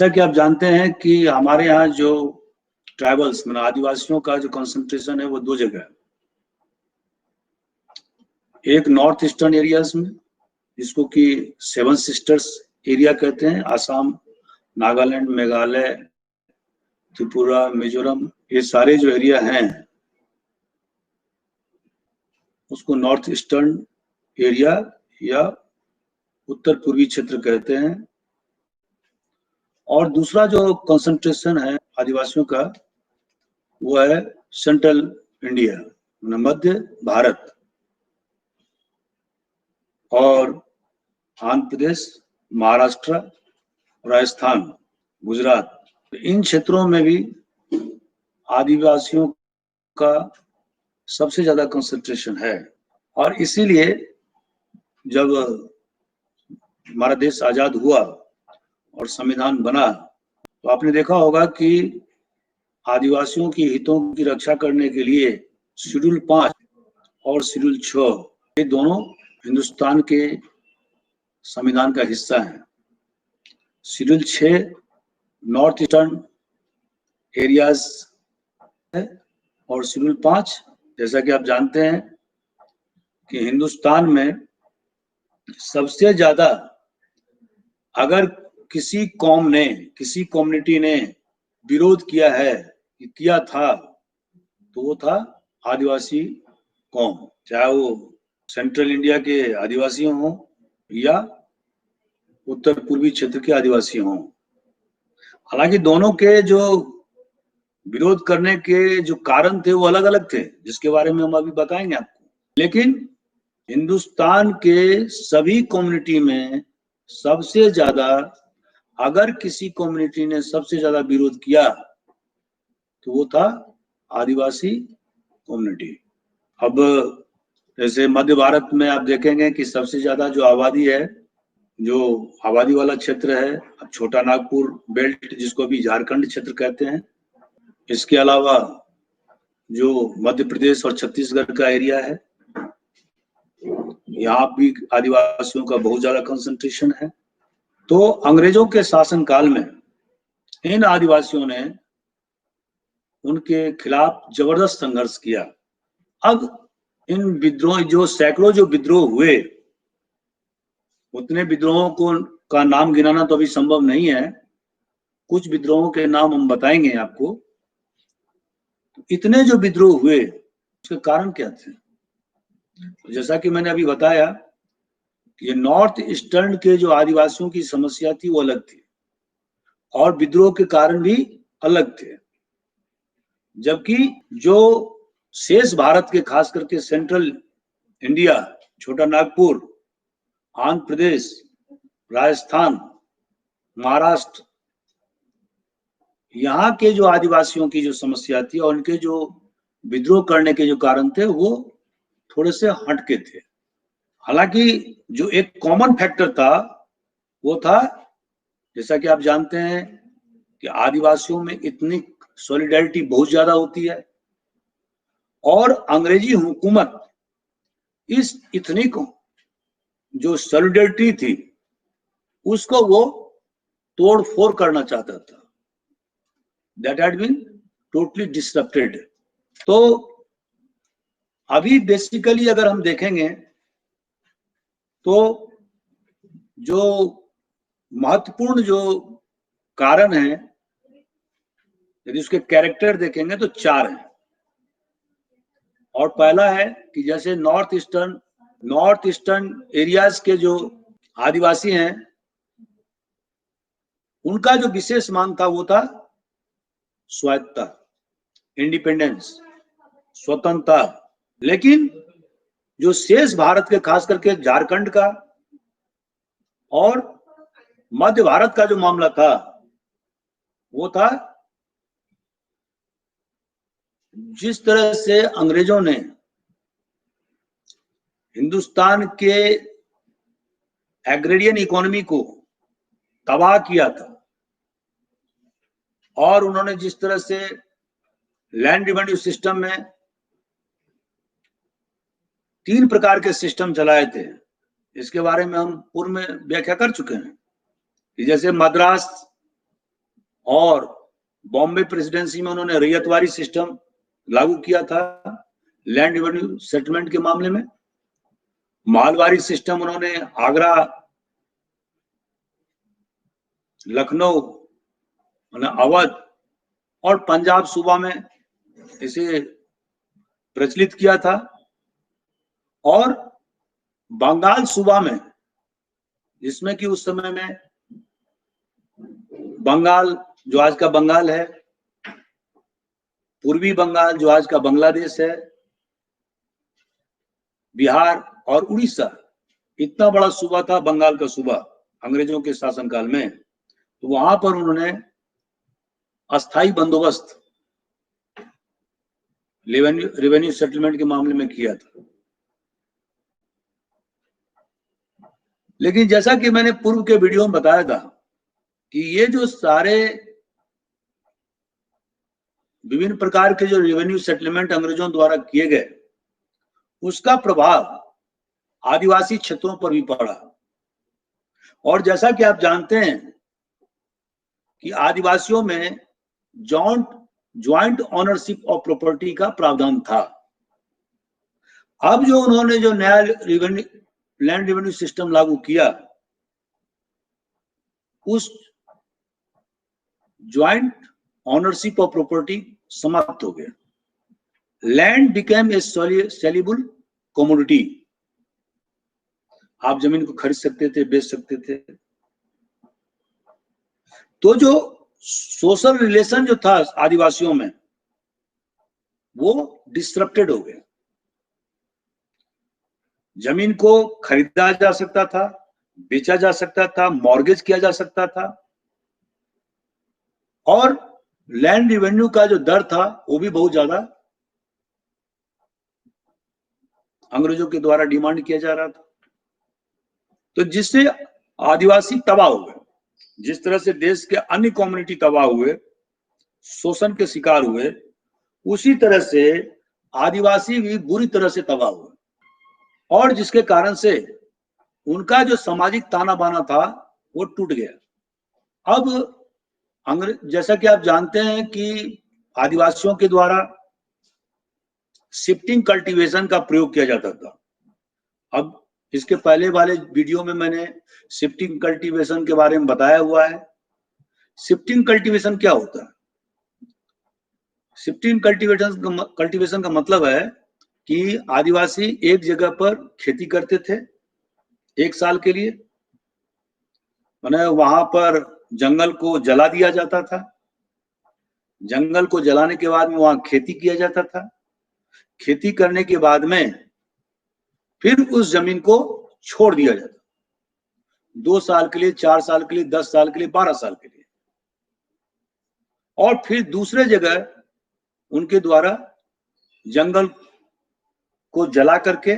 जैसा कि आप जानते हैं कि हमारे यहाँ जो ट्राइबल्स मतलब आदिवासियों का जो कंसंट्रेशन है वो दो जगह है। एक नॉर्थ ईस्टर्न एरियाज में जिसको कि सेवन सिस्टर्स एरिया कहते हैं, आसाम, नागालैंड, मेघालय, त्रिपुरा, मिजोरम, ये सारे जो एरिया हैं उसको नॉर्थ ईस्टर्न एरिया या उत्तर पूर्वी क्षेत्र कहते हैं। और दूसरा जो कंसंट्रेशन है आदिवासियों का वो है सेंट्रल इंडिया, मध्य भारत और आंध्र प्रदेश, महाराष्ट्र, राजस्थान, गुजरात, इन क्षेत्रों में भी आदिवासियों का सबसे ज्यादा कंसंट्रेशन है। और इसीलिए जब हमारा देश आजाद हुआ और संविधान बना तो आपने देखा होगा कि आदिवासियों की हितों की रक्षा करने के लिए शेड्यूल 5 और शेड्यूल 6 ये दोनों हिंदुस्तान के संविधान का हिस्सा हैं। शेड्यूल 6 नॉर्थ ईस्टर्न एरियाज है और शेड्यूल 5 जैसा कि आप जानते हैं कि हिंदुस्तान में सबसे ज्यादा अगर किसी कौम ने, किसी कम्युनिटी ने विरोध किया है, किया था, तो वो था आदिवासी कौम, चाहे वो सेंट्रल इंडिया के आदिवासी हों या उत्तर पूर्वी क्षेत्र के आदिवासी हों। हालांकि दोनों के जो विरोध करने के जो कारण थे वो अलग अलग थे, जिसके बारे में हम अभी बताएंगे आपको। लेकिन हिंदुस्तान के सभी कम्युनिटी में सबसे ज्यादा, अगर किसी कम्युनिटी ने सबसे ज्यादा विरोध किया तो वो था आदिवासी कम्युनिटी। अब जैसे मध्य भारत में आप देखेंगे कि सबसे ज्यादा जो आबादी है, जो आबादी वाला क्षेत्र है, अब छोटा नागपुर बेल्ट जिसको भी झारखंड क्षेत्र कहते हैं, इसके अलावा जो मध्य प्रदेश और छत्तीसगढ़ का एरिया है, यहाँ भी आदिवासियों का बहुत ज्यादा कंसंट्रेशन है। तो अंग्रेजों के शासनकाल में इन आदिवासियों ने उनके खिलाफ जबरदस्त संघर्ष किया। अब इन विद्रोह जो सैकड़ों जो विद्रोह हुए, उतने विद्रोहों को का नाम गिनाना तो अभी संभव नहीं है। कुछ विद्रोहों के नाम हम बताएंगे आपको। इतने जो विद्रोह हुए उसके कारण क्या थे? जैसा कि मैंने अभी बताया कि ये नॉर्थ ईस्टर्न के जो आदिवासियों की समस्या थी वो अलग थी और विद्रोह के कारण भी अलग थे। जबकि जो शेष भारत के, खास करके सेंट्रल इंडिया, छोटा नागपुर, आंध्र प्रदेश, राजस्थान, महाराष्ट्र, यहाँ के जो आदिवासियों की जो समस्या थी और उनके जो विद्रोह करने के जो कारण थे वो थोड़े से हटके थे। हालांकि जो एक कॉमन फैक्टर था वो था, जैसा कि आप जानते हैं कि आदिवासियों में इतनी सॉलिडारिटी बहुत ज्यादा होती है और अंग्रेजी हुकूमत इस इतनी को जो सॉलिडारिटी थी उसको वो तोड़ फोड़ करना चाहता था। That had been totally disrupted. तो अभी बेसिकली अगर हम देखेंगे तो जो महत्वपूर्ण जो कारण है, यदि उसके कैरेक्टर देखेंगे तो 4 हैं। और पहला है कि जैसे नॉर्थ ईस्टर्न एरियाज के जो आदिवासी हैं उनका जो विशेष मांग था वो था स्वायत्तता, इंडिपेंडेंस, स्वतंत्रता। लेकिन जो शेष भारत के, खास करके झारखंड का और मध्य भारत का जो मामला था वो था, जिस तरह से अंग्रेजों ने हिंदुस्तान के एग्रेरियन इकोनॉमी को तबाह किया था और उन्होंने जिस तरह से लैंड रेवेन्यू सिस्टम में 3 प्रकार के सिस्टम चलाए थे, इसके बारे में हम पूर्व में व्याख्या कर चुके हैं कि जैसे मद्रास और बॉम्बे प्रेसिडेंसी में उन्होंने रैयतवारी सिस्टम लागू किया था लैंड रेवेन्यू सेटलमेंट के मामले में। मालवारी सिस्टम उन्होंने आगरा, लखनऊ, अवध और पंजाब सूबा में इसे प्रचलित किया था। और बंगाल सूबा में, जिसमें कि उस समय में बंगाल जो आज का बंगाल है, पूर्वी बंगाल जो आज का बांग्लादेश है, बिहार और उड़ीसा, इतना बड़ा सूबा था बंगाल का सूबा अंग्रेजों के शासनकाल में। तो वहां पर उन्होंने अस्थाई बंदोबस्त रेवेन्यू सेटलमेंट के मामले में किया था। लेकिन जैसा कि मैंने पूर्व के वीडियो में बताया था कि ये जो सारे विभिन्न प्रकार के जो रेवेन्यू सेटलमेंट अंग्रेजों द्वारा किए गए, उसका प्रभाव आदिवासी क्षेत्रों पर भी पड़ा। और जैसा कि आप जानते हैं कि आदिवासियों में ज्वाइंट ऑनरशिप ऑफ प्रॉपर्टी का प्रावधान था। अब जो उन्होंने जो नया लैंड रेवेन्यू सिस्टम लागू किया, उस ज्वाइंट ऑनरशिप ऑफ प्रॉपर्टी समाप्त हो गया। Land became a saleable commodity. आप जमीन को खरीद सकते थे, बेच सकते थे। तो जो सोशल रिलेशन जो था आदिवासियों में, वो डिस्टरप्टेड हो गया। जमीन को खरीदा जा सकता था, बेचा जा सकता था, मॉर्गेज किया जा सकता था, और लैंड रेवेन्यू का जो दर था वो भी बहुत ज्यादा अंग्रेजों के द्वारा डिमांड किया जा रहा था। तो जिससे आदिवासी तबाह हो गए। जिस तरह से देश के अन्य कम्युनिटी तबाह हुए, शोषण के शिकार हुए, उसी तरह से आदिवासी भी बुरी तरह से तबाह हुए। और जिसके कारण से उनका जो सामाजिक ताना बाना था वो टूट गया। अब जैसा कि आप जानते हैं कि आदिवासियों के द्वारा शिफ्टिंग कल्टीवेशन का प्रयोग किया जाता था। अब इसके पहले वाले वीडियो में मैंने शिफ्टिंग कल्टीवेशन के बारे में बताया हुआ है। शिफ्टिंग कल्टीवेशन क्या होता है? शिफ्टिंग कल्टीवेशन का मतलब है कि आदिवासी एक जगह पर खेती करते थे 1 साल के लिए, माने वहां पर जंगल को जला दिया जाता था। जंगल को जलाने के बाद में वहां खेती किया जाता था। खेती करने के बाद में फिर उस जमीन को छोड़ दिया जाता, 2 साल के लिए, 4 साल के लिए, 10 साल के लिए, 12 साल के लिए, और फिर दूसरे जगह उनके द्वारा जंगल को जला करके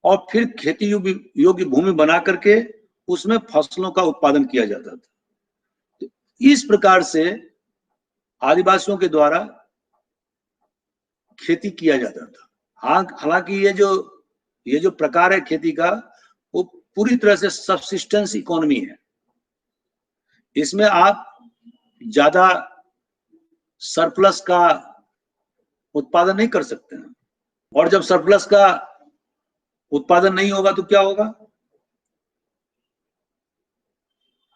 और फिर खेती योग्य भूमि बना करके उसमें फसलों का उत्पादन किया जाता था। तो इस प्रकार से आदिवासियों के द्वारा खेती किया जाता था। हालांकि ये जो प्रकार है खेती का, वो पूरी तरह से सबसिस्टेंस इकोनॉमी है। इसमें आप ज्यादा सरप्लस का उत्पादन नहीं कर सकते हैं, और जब सरप्लस का उत्पादन नहीं होगा तो क्या होगा?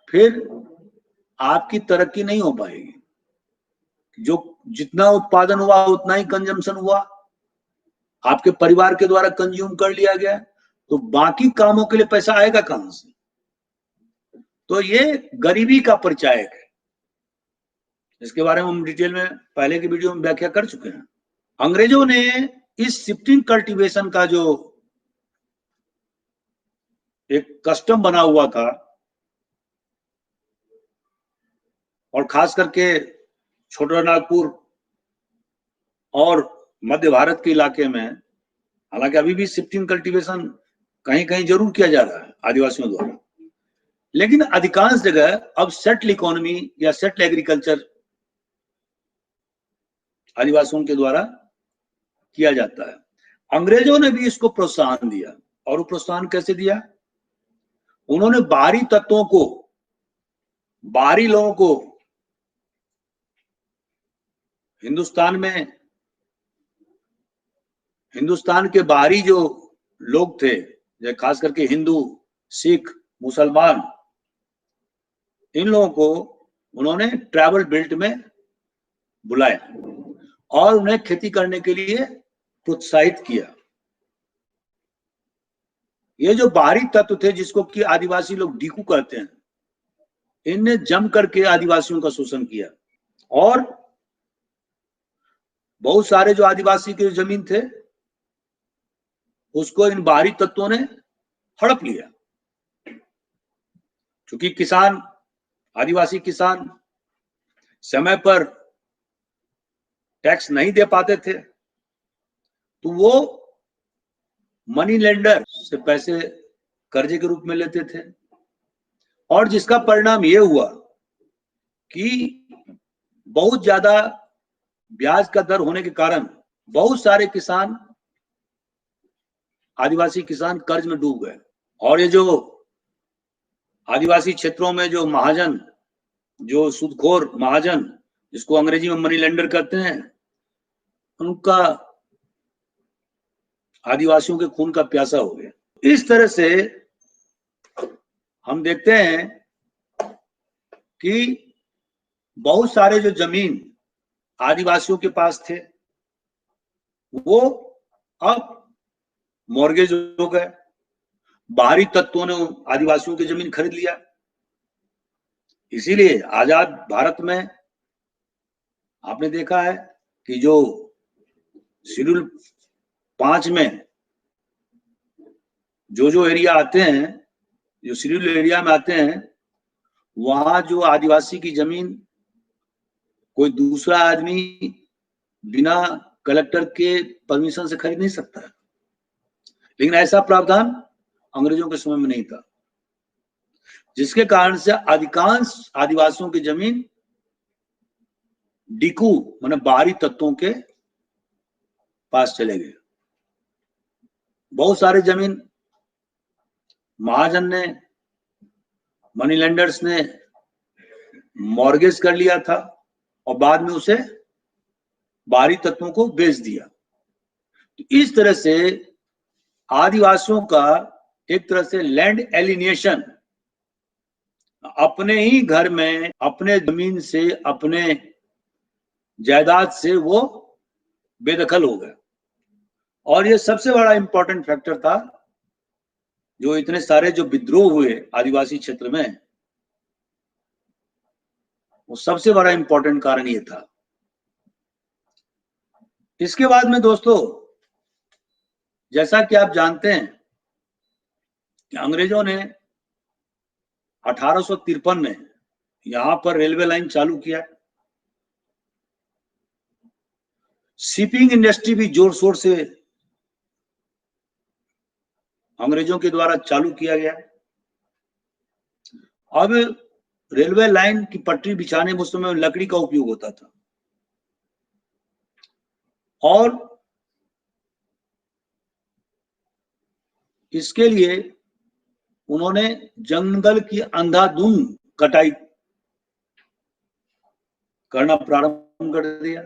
फिर आपकी तरक्की नहीं हो पाएगी। जो जितना उत्पादन हुआ उतना ही कंजम्पशन हुआ, आपके परिवार के द्वारा कंज्यूम कर लिया गया, तो बाकी कामों के लिए पैसा आएगा कहां से? तो ये गरीबी का परिचायक है। इसके बारे में हम डिटेल में पहले की वीडियो में व्याख्या कर चुके हैं। अंग्रेजों ने इस शिफ्टिंग कल्टीवेशन का जो एक कस्टम बना हुआ था, और खास करके छोटा नागपुर और मध्य भारत के इलाके में, हालांकि अभी भी शिफ्टिंग कल्टीवेशन कहीं कहीं जरूर किया जा रहा है आदिवासियों द्वारा, लेकिन अधिकांश जगह अब सेटल इकोनॉमी या सेटल एग्रीकल्चर आदिवासियों के द्वारा किया जाता है। अंग्रेजों ने भी इसको प्रोत्साहन दिया, और वो प्रोत्साहन कैसे दिया? उन्होंने बाहरी तत्वों को बाहरी लोगों को हिंदुस्तान के बाहरी जो लोग थे, खास करके हिंदू, सिख, मुसलमान, इन लोगों को उन्होंने ट्राइबल बेल्ट में बुलाया और उन्हें खेती करने के लिए प्रोत्साहित किया। ये जो बाहरी तत्व थे, जिसको कि आदिवासी लोग डीकू कहते हैं, इनने जम करके आदिवासियों का शोषण किया और बहुत सारे जो आदिवासी के जमीन थे उसको इन बाहरी तत्वों ने हड़प लिया। क्योंकि किसान, आदिवासी किसान समय पर टैक्स नहीं दे पाते थे, तो वो मनी लेंडर से पैसे कर्जे के रूप में लेते थे और जिसका परिणाम ये हुआ कि बहुत ज्यादा ब्याज का दर होने के कारण बहुत सारे किसान, आदिवासी किसान कर्ज में डूब गए। और ये जो आदिवासी क्षेत्रों में जो महाजन, जो सूदखोर महाजन, जिसको अंग्रेजी में मनी लेंडर कहते हैं, उनका आदिवासियों के खून का प्यासा हो गया। इस तरह से हम देखते हैं कि बहुत सारे जो जमीन आदिवासियों के पास थे वो अब मॉर्गेज हो गए। बाहरी तत्वों ने आदिवासियों की जमीन खरीद लिया। इसीलिए आजाद भारत में आपने देखा है कि जो शेड्यूल 5 में जो एरिया आते हैं, जो शेड्यूल एरिया में आते हैं, वहां जो आदिवासी की जमीन कोई दूसरा आदमी बिना कलेक्टर के परमिशन से खरीद नहीं सकता है। लेकिन ऐसा प्रावधान अंग्रेजों के समय में नहीं था, जिसके कारण से अधिकांश आदिवासियों की जमीन डीकू माने बाहरी तत्वों के पास चले गए। बहुत सारे जमीन महाजन ने, मनी लेंडर्स ने मॉर्गेज कर लिया था और बाद में उसे बाहरी तत्वों को बेच दिया। तो इस तरह से आदिवासियों का एक तरह से लैंड एलिनिएशन, अपने ही घर में, अपने जमीन से, अपने जायदाद से वो बेदखल हो गए। और ये सबसे बड़ा इंपॉर्टेंट फैक्टर था, जो इतने सारे जो विद्रोह हुए आदिवासी क्षेत्र में, वो सबसे बड़ा इंपॉर्टेंट कारण ये था। इसके बाद में दोस्तों, जैसा कि आप जानते हैं कि अंग्रेजों ने 1853 में यहां पर रेलवे लाइन चालू किया। शिपिंग इंडस्ट्री भी जोर शोर से अंग्रेजों के द्वारा चालू किया गया। अब रेलवे लाइन की पटरी बिछाने में उस समय लकड़ी का उपयोग होता था और इसके लिए उन्होंने जंगल की अंधाधुंध कटाई करना प्रारंभ कर दिया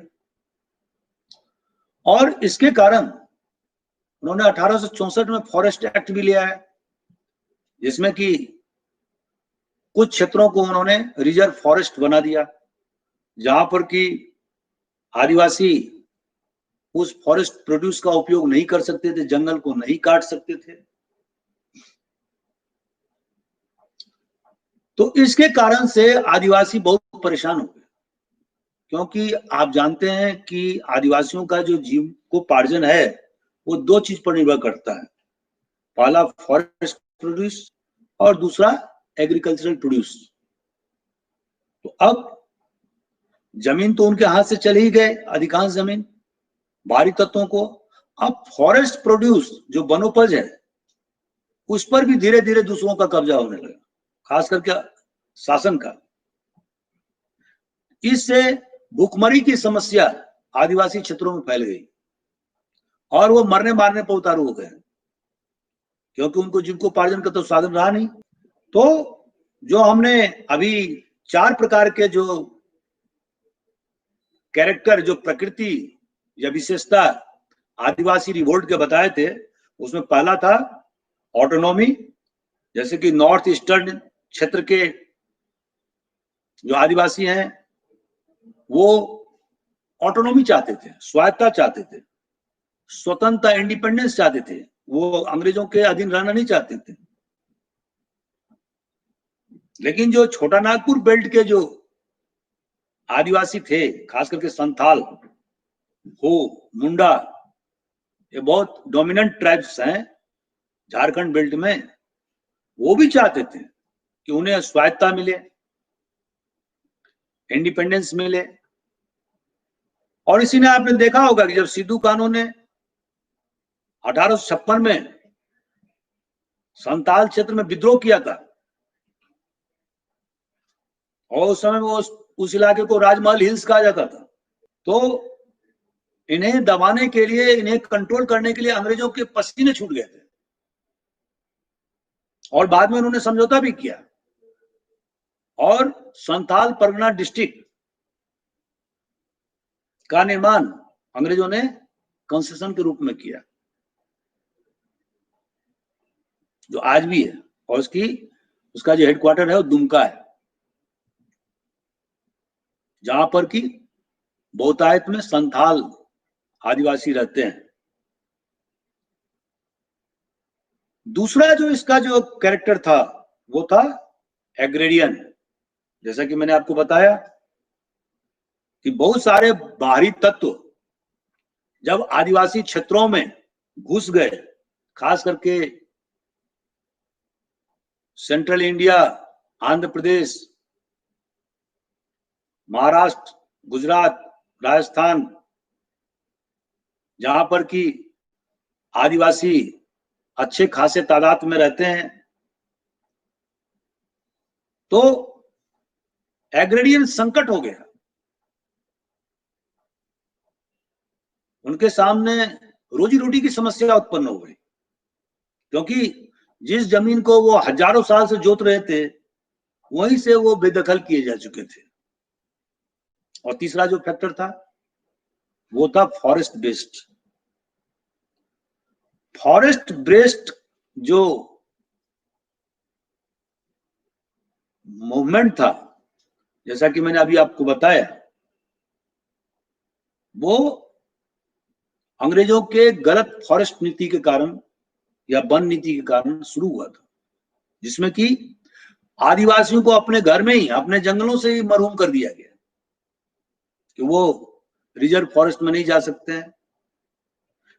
और इसके कारण उन्होंने 1864 में फॉरेस्ट एक्ट भी लिया है, जिसमें कि कुछ क्षेत्रों को उन्होंने रिजर्व फॉरेस्ट बना दिया, जहां पर कि आदिवासी उस फॉरेस्ट प्रोड्यूस का उपयोग नहीं कर सकते थे, जंगल को नहीं काट सकते थे। तो इसके कारण से आदिवासी बहुत परेशान हो गए, क्योंकि आप जानते हैं कि आदिवासियों का जो जीविकोपार्जन है वो दो चीज पर निर्भर करता है। पहला फॉरेस्ट प्रोड्यूस और दूसरा एग्रीकल्चरल प्रोड्यूस। तो अब जमीन तो उनके हाथ से चले ही गए, अधिकांश जमीन बाहरी तत्वों को। अब फॉरेस्ट प्रोड्यूस जो वनोपज है उस पर भी धीरे धीरे दूसरों का कब्जा होने लगा, खास करके शासन का। इससे भूखमरी की समस्या आदिवासी क्षेत्रों में फैल गई और वो मरने मारने पर उतारू हो गए, क्योंकि उनको जीविकोपार्जन का तो साधन रहा नहीं। तो जो हमने अभी 4 प्रकार के जो कैरेक्टर, जो प्रकृति या विशेषता आदिवासी रिवोल्ट के बताए थे, उसमें पहला था ऑटोनॉमी, जैसे कि नॉर्थ ईस्टर्न क्षेत्र के जो आदिवासी हैं वो ऑटोनॉमी चाहते थे, स्वायत्ता चाहते थे, स्वतंत्रता, इंडिपेंडेंस चाहते थे, वो अंग्रेजों के अधीन रहना नहीं चाहते थे। लेकिन जो छोटा नागपुर बेल्ट के जो आदिवासी थे, खास करके संथाल, हो, मुंडा, ये बहुत डोमिनेंट ट्राइब्स हैं झारखंड बेल्ट में, वो भी चाहते थे कि उन्हें स्वायत्ता मिले, इंडिपेंडेंस मिले। और इसी ने आपने देखा होगा कि जब सिद्धू कान्हू ने 1856 में संताल क्षेत्र में विद्रोह किया था, और उस समय वो उस इलाके को राजमहल हिल्स कहा जाता था, तो इन्हें दबाने के लिए, इन्हें कंट्रोल करने के लिए अंग्रेजों के पसीने छूट गए थे, और बाद में उन्होंने समझौता भी किया, और संथाल परगना डिस्ट्रिक्ट का निर्माण अंग्रेजों ने कंसेशन के रूप में किया, जो आज भी है, और उसका जो हेडक्वार्टर है वो दुमका है, जहां पर कि बहुतायत में संथाल आदिवासी रहते हैं। दूसरा जो इसका जो कैरेक्टर था वो था एग्रेरियन। जैसा कि मैंने आपको बताया कि बहुत सारे बाहरी तत्व जब आदिवासी क्षेत्रों में घुस गए, खास करके सेंट्रल इंडिया, आंध्र प्रदेश, महाराष्ट्र, गुजरात, राजस्थान, जहां पर कि आदिवासी अच्छे खासे तादाद में रहते हैं, तो एग्रेरियन संकट हो गया। उनके सामने रोजी रोटी की समस्या उत्पन्न हो गई, क्योंकि जिस जमीन को वो हजारों साल से जोत रहे थे, वहीं से वो बेदखल किए जा चुके थे। और तीसरा जो फैक्टर था वो था फॉरेस्ट बेस्ड। फॉरेस्ट बेस्ड जो मूवमेंट था, जैसा कि मैंने अभी आपको बताया, वो अंग्रेजों के गलत फॉरेस्ट नीति के कारण या वन नीति के कारण शुरू हुआ था, जिसमें कि आदिवासियों को अपने घर में ही, अपने जंगलों से ही मरहूम कर दिया गया कि वो रिजर्व फॉरेस्ट में नहीं जा सकते हैं,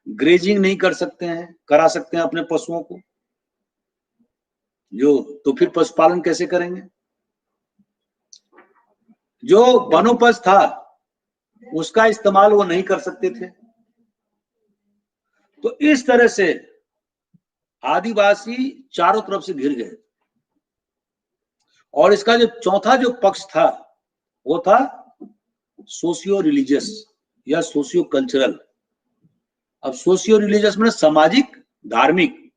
ग्रेजिंग नहीं कर सकते हैं, करा सकते हैं अपने पशुओं को, जो तो फिर पशुपालन कैसे करेंगे। जो वनोपज था उसका इस्तेमाल वो नहीं कर सकते थे। तो इस तरह से आदिवासी चारों तरफ से घिर गए। और इसका जो चौथा जो पक्ष था वो था सोशियो रिलीजियस या सोशियो कल्चरल। अब सोशियो रिलीजियस में सामाजिक, धार्मिक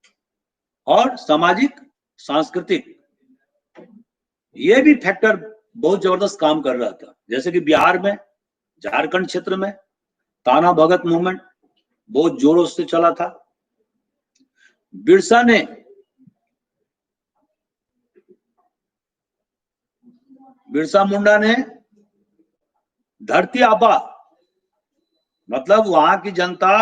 और सामाजिक सांस्कृतिक, ये भी फैक्टर बहुत जबरदस्त काम कर रहा था। जैसे कि बिहार में, झारखंड क्षेत्र में ताना भगत मूवमेंट बहुत जोरों से चला था। बिरसा मुंडा ने धरती आबा, मतलब वहां की जनता,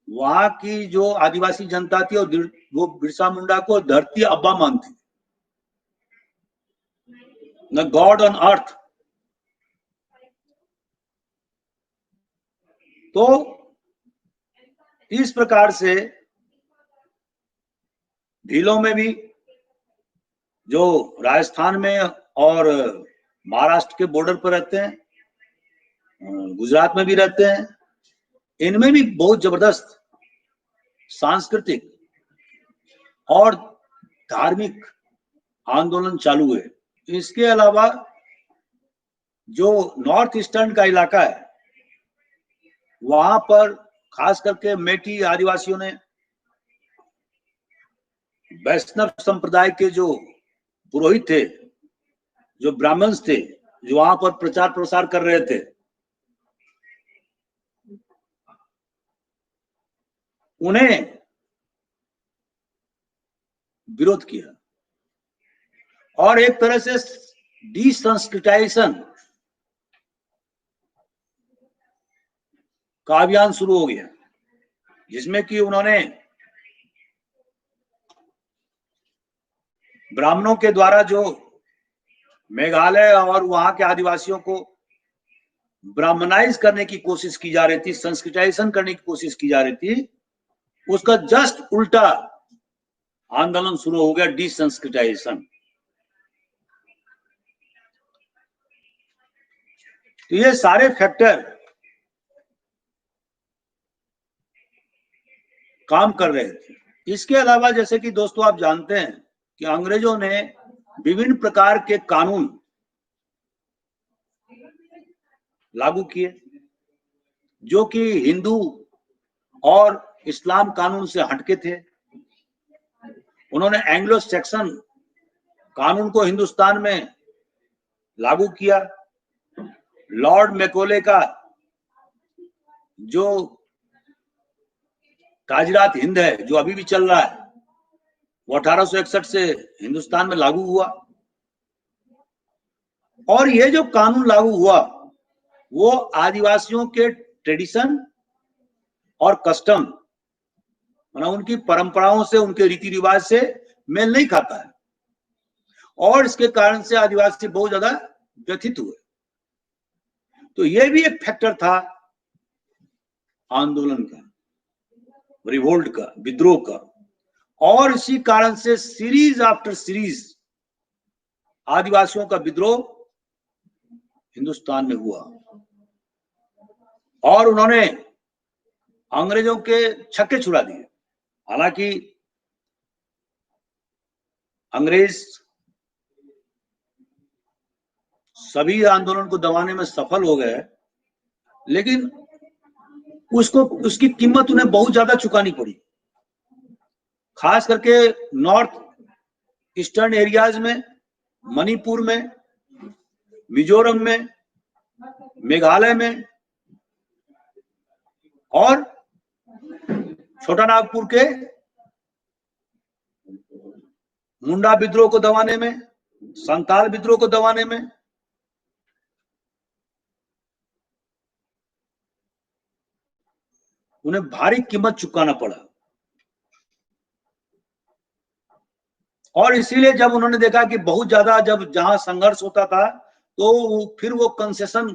वहां की जो आदिवासी जनता थी, और वो बिरसा मुंडा को धरती अब्बा मानती, न गॉड ऑन अर्थ। तो इस प्रकार से भीलों में भी, जो राजस्थान में और महाराष्ट्र के बॉर्डर पर रहते हैं, गुजरात में भी रहते हैं, इनमें भी बहुत जबरदस्त सांस्कृतिक और धार्मिक आंदोलन चालू हुए। इसके अलावा जो नॉर्थ ईस्टर्न का इलाका है, वहां पर खास करके मेटी आदिवासियों ने वैष्णव संप्रदाय के जो पुरोहित थे, जो ब्राह्मण्स थे, जो वहां पर प्रचार प्रसार कर रहे थे, उन्हें विरोध किया और एक तरह से डिसंस्कृताइजेशन का अभियान शुरू हो गया, जिसमें कि उन्होंने ब्राह्मणों के द्वारा जो मेघालय और वहां के आदिवासियों को ब्राह्मणाइज करने की कोशिश की जा रही थी, संस्कृताइजेशन करने की कोशिश की जा रही थी, उसका जस्ट उल्टा आंदोलन शुरू हो गया, डिसंस्कृताइजेशन। तो ये सारे फैक्टर काम कर रहे थे। इसके अलावा जैसे कि दोस्तों आप जानते हैं कि अंग्रेजों ने विभिन्न प्रकार के कानून लागू किए, जो कि हिंदू और इस्लाम कानून से हटके थे। उन्होंने एंग्लो सैक्सन कानून को हिंदुस्तान में लागू किया। लॉर्ड मैकोले का जो ताजरात हिंद है, जो अभी भी चल रहा है, वो 1861 से हिंदुस्तान में लागू हुआ। और ये जो कानून लागू हुआ वो आदिवासियों के ट्रेडिशन और कस्टम, मतलब उनकी परंपराओं से, उनके रीति रिवाज से मेल नहीं खाता है, और इसके कारण से आदिवासी बहुत ज्यादा व्यथित हुए। तो ये भी एक फैक्टर था आंदोलन का, रिवोल्ट का, विद्रोह का। और इसी कारण से सीरीज आफ्टर सीरीज आदिवासियों का विद्रोह हिंदुस्तान में हुआ और उन्होंने अंग्रेजों के छक्के छुड़ा दिए। हालांकि अंग्रेज सभी आंदोलन को दबाने में सफल हो गए, लेकिन उसकी कीमत उन्हें बहुत ज्यादा चुकानी पड़ी, खास करके नॉर्थ ईस्टर्न एरियाज में, मणिपुर में, मिजोरम में, मेघालय में और छोटा नागपुर के मुंडा विद्रोह को दबाने में, संताल विद्रोह को दबाने में। उन्हें भारी कीमत चुकाना पड़ा। और इसीलिए जब उन्होंने देखा कि बहुत ज्यादा जब जहां संघर्ष होता था तो फिर वो कंसेशन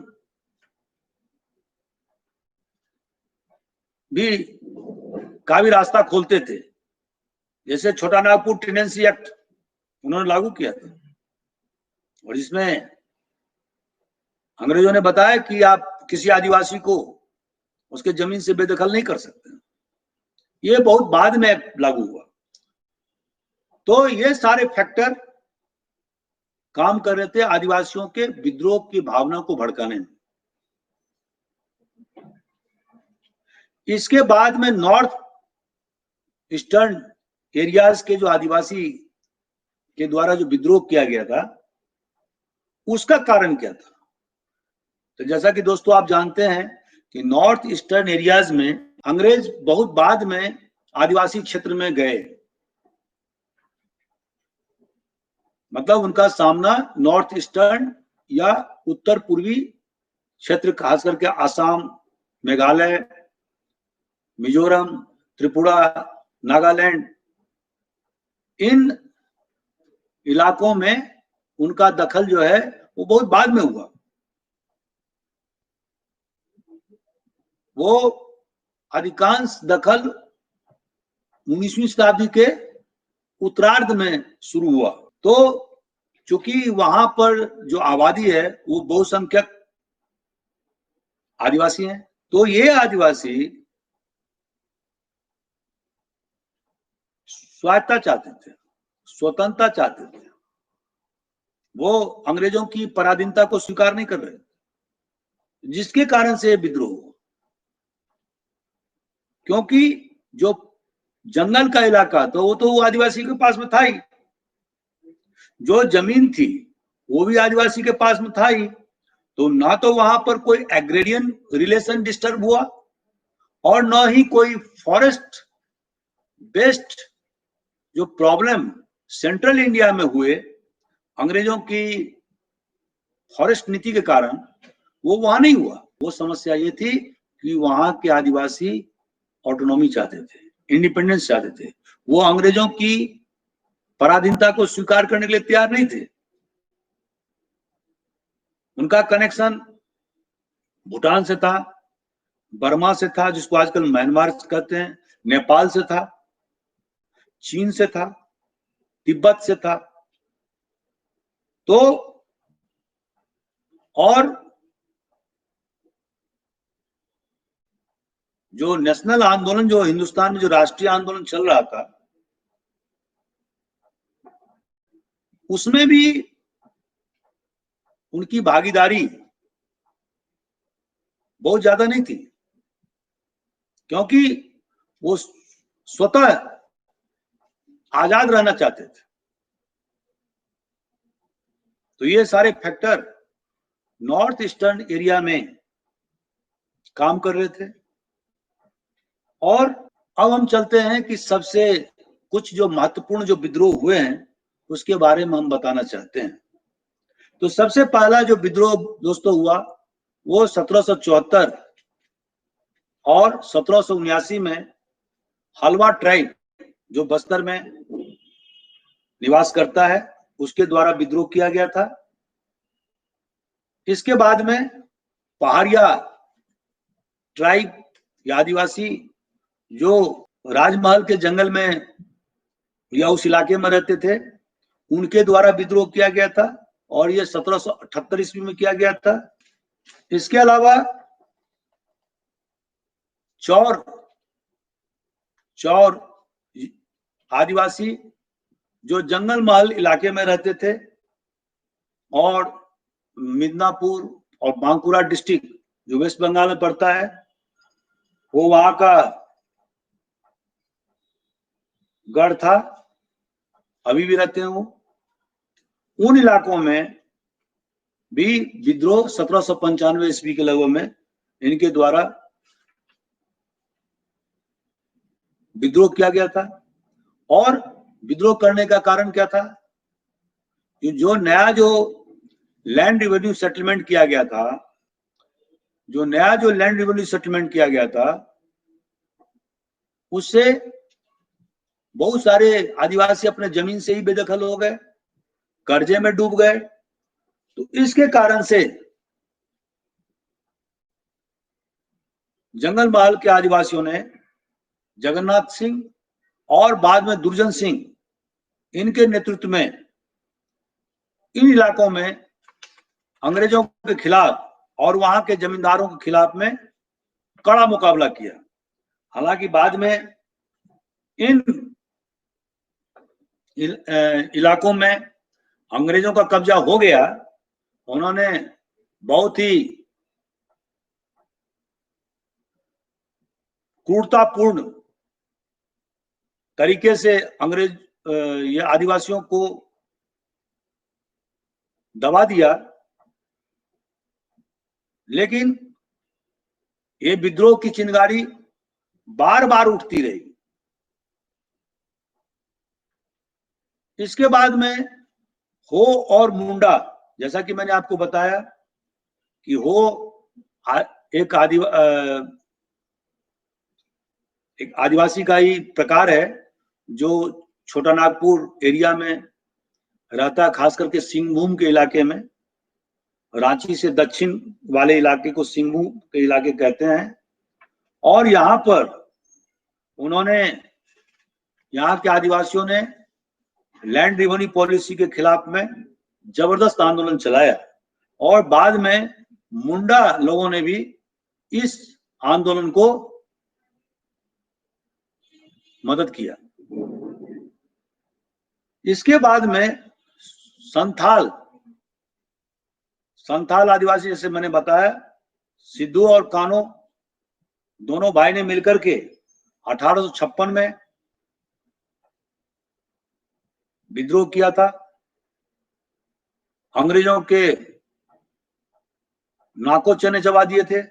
भी का भी रास्ता खोलते थे। जैसे छोटा नागपुर टेनेंसी एक्ट उन्होंने लागू किया था, और इसमें अंग्रेजों ने बताया कि आप किसी आदिवासी को उसके जमीन से बेदखल नहीं कर सकते। ये बहुत बाद में लागू हुआ। तो ये सारे फैक्टर काम कर रहे थे आदिवासियों के विद्रोह की भावना को भड़काने में। इसके बाद में नॉर्थ ईस्टर्न एरियाज के जो आदिवासी के द्वारा जो विद्रोह किया गया था, उसका कारण क्या था? तो जैसा कि दोस्तों आप जानते हैं कि नॉर्थ ईस्टर्न एरियाज में अंग्रेज बहुत बाद में आदिवासी क्षेत्र में गए, मतलब उनका सामना नॉर्थ ईस्टर्न या उत्तर पूर्वी क्षेत्र, खास करके आसाम, मेघालय, मिजोरम, त्रिपुरा, नागालैंड, इन इलाकों में उनका दखल जो है वो बहुत बाद में हुआ। वो अधिकांश दखल 19वीं शताब्दी के उत्तरार्ध में शुरू हुआ। तो चूंकि वहां पर जो आबादी है वो बहुसंख्यक आदिवासी हैं, तो ये आदिवासी स्वायत्ता चाहते थे, स्वतंत्रता चाहते थे। वो अंग्रेजों की पराधीनता को स्वीकार नहीं कर रहे, जिसके कारण से विद्रोह हुआ। क्योंकि जो जंगल का इलाका तो वो आदिवासी के पास में था ही, जो जमीन थी वो भी आदिवासी के पास में था ही, तो ना तो वहां पर कोई एग्रेरियन रिलेशन डिस्टर्ब हुआ और न ही कोई फॉरेस्ट बेस्ड जो प्रॉब्लम सेंट्रल इंडिया में हुए अंग्रेजों की फॉरेस्ट नीति के कारण, वो वहां नहीं हुआ। वो समस्या ये थी कि वहां के आदिवासी ऑटोनॉमी चाहते थे, इंडिपेंडेंस चाहते थे। वो अंग्रेजों की पराधीनता को स्वीकार करने के लिए तैयार नहीं थे। उनका कनेक्शन भूटान से था, बर्मा से था, जिसको आजकल म्यांमार कहते हैं, नेपाल से था, चीन से था, तिब्बत से था। तो और जो नेशनल आंदोलन, जो हिंदुस्तान में जो राष्ट्रीय आंदोलन चल रहा था, उसमें भी उनकी भागीदारी बहुत ज्यादा नहीं थी, क्योंकि वो स्वतः आजाद रहना चाहते थे। तो ये सारे फैक्टर नॉर्थ ईस्टर्न एरिया में काम कर रहे थे। और अब हम चलते हैं कि सबसे कुछ जो महत्वपूर्ण जो विद्रोह हुए हैं उसके बारे में हम बताना चाहते हैं। तो सबसे पहला जो विद्रोह दोस्तों हुआ वो 1774 और 1779 में हलवा ट्राइब जो बस्तर में निवास करता है उसके द्वारा विद्रोह किया गया था। इसके बाद में पहाड़िया ट्राइब या आदिवासी जो राजमहल के जंगल में या उस इलाके में रहते थे, उनके द्वारा विद्रोह किया गया था और ये 1778 ईस्वी में किया गया था। इसके अलावा चौर आदिवासी जो जंगल महल इलाके में रहते थे और मिदनापुर और बांकुरा डिस्ट्रिक्ट जो वेस्ट बंगाल में पड़ता है, वो वहां का गढ़ था, अभी भी रहते हैं वो। उन इलाकों में भी विद्रोह 1795 ईस्वी के लगभग में इनके द्वारा विद्रोह किया गया था। और विद्रोह करने का कारण क्या था? जो नया जो लैंड रेवेन्यू सेटलमेंट किया गया था, उससे बहुत सारे आदिवासी अपने जमीन से ही बेदखल हो गए, कर्जे में डूब गए। तो इसके कारण से जंगल महल के आदिवासियों ने जगन्नाथ सिंह और बाद में दुर्जन सिंह, इनके नेतृत्व में इन इलाकों में अंग्रेजों के खिलाफ और वहां के जमींदारों के खिलाफ में कड़ा मुकाबला किया। हालांकि बाद में इन इलाकों में अंग्रेजों का कब्जा हो गया। उन्होंने बहुत ही क्रूरतापूर्ण तरीके से अंग्रेज ये आदिवासियों को दबा दिया। लेकिन ये विद्रोह की चिंगारी बार बार उठती रही। इसके बाद में हो और मुंडा, जैसा कि मैंने आपको बताया कि हो एक आदिवासी का ही प्रकार है जो छोटा नागपुर एरिया में रहता है, खास करके सिंहभूम के इलाके में। रांची से दक्षिण वाले इलाके को सिंहभूम के इलाके कहते हैं। और यहाँ पर उन्होंने, यहाँ के आदिवासियों ने लैंड रेवेन्यू पॉलिसी के खिलाफ में जबरदस्त आंदोलन चलाया और बाद में मुंडा लोगों ने भी इस आंदोलन को मदद किया। इसके बाद में संथाल आदिवासी, जैसे मैंने बताया, सिद्धू और कानो दोनों भाई ने मिलकर के 1856 में विद्रोह किया था। अंग्रेजों के नाकों चने चबा दिए थे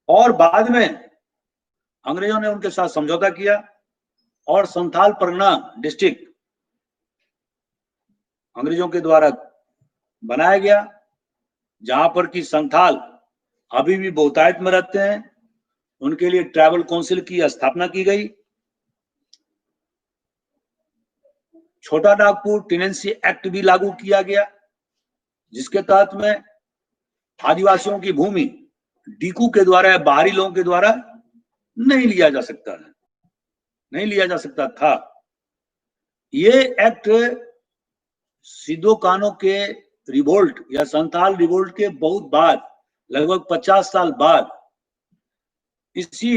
और बाद में अंग्रेजों ने उनके साथ समझौता किया और संथाल परगना डिस्ट्रिक्ट अंग्रेजों के द्वारा बनाया गया, जहां पर कि संथाल अभी भी बहुतायत में रहते हैं। उनके लिए ट्राइबल काउंसिल की स्थापना की गई। छोटा नागपुर टेनेंसी एक्ट भी लागू किया गया, जिसके तहत में आदिवासियों की भूमि डीकू के द्वारा या बाहरी लोगों के द्वारा नहीं लिया जा सकता था। ये एक्ट सिद्धो कानो के रिवोल्ट या संथाल रिवोल्ट के बहुत बाद, लगभग 50 साल बाद, इसी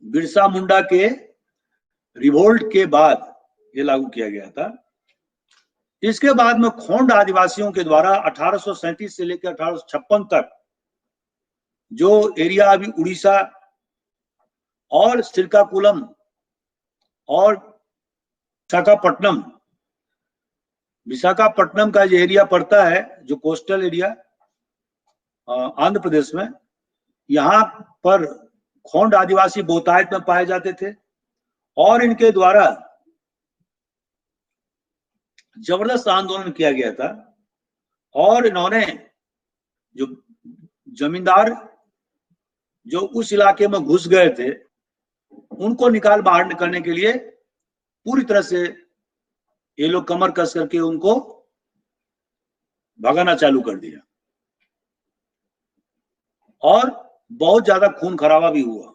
बिरसा मुंडा के रिवोल्ट के बाद ये लागू किया गया था। इसके बाद में खोंड आदिवासियों के द्वारा 1837 से लेकर 1856 तक जो एरिया अभी उड़ीसा और श्रीकाकुलम और विशाखापट्टनम का जो एरिया पड़ता है, जो कोस्टल एरिया आंध्र प्रदेश में, यहाँ पर खोंड आदिवासी बहुतायत में पाए जाते थे और इनके द्वारा जबरदस्त आंदोलन किया गया था और इन्होंने जो जमींदार जो उस इलाके में घुस गए थे, उनको निकाल बाहर करने के लिए पूरी तरह से ये लोग कमर कस करके उनको भगाना चालू कर दिया और बहुत ज्यादा खून खराबा भी हुआ।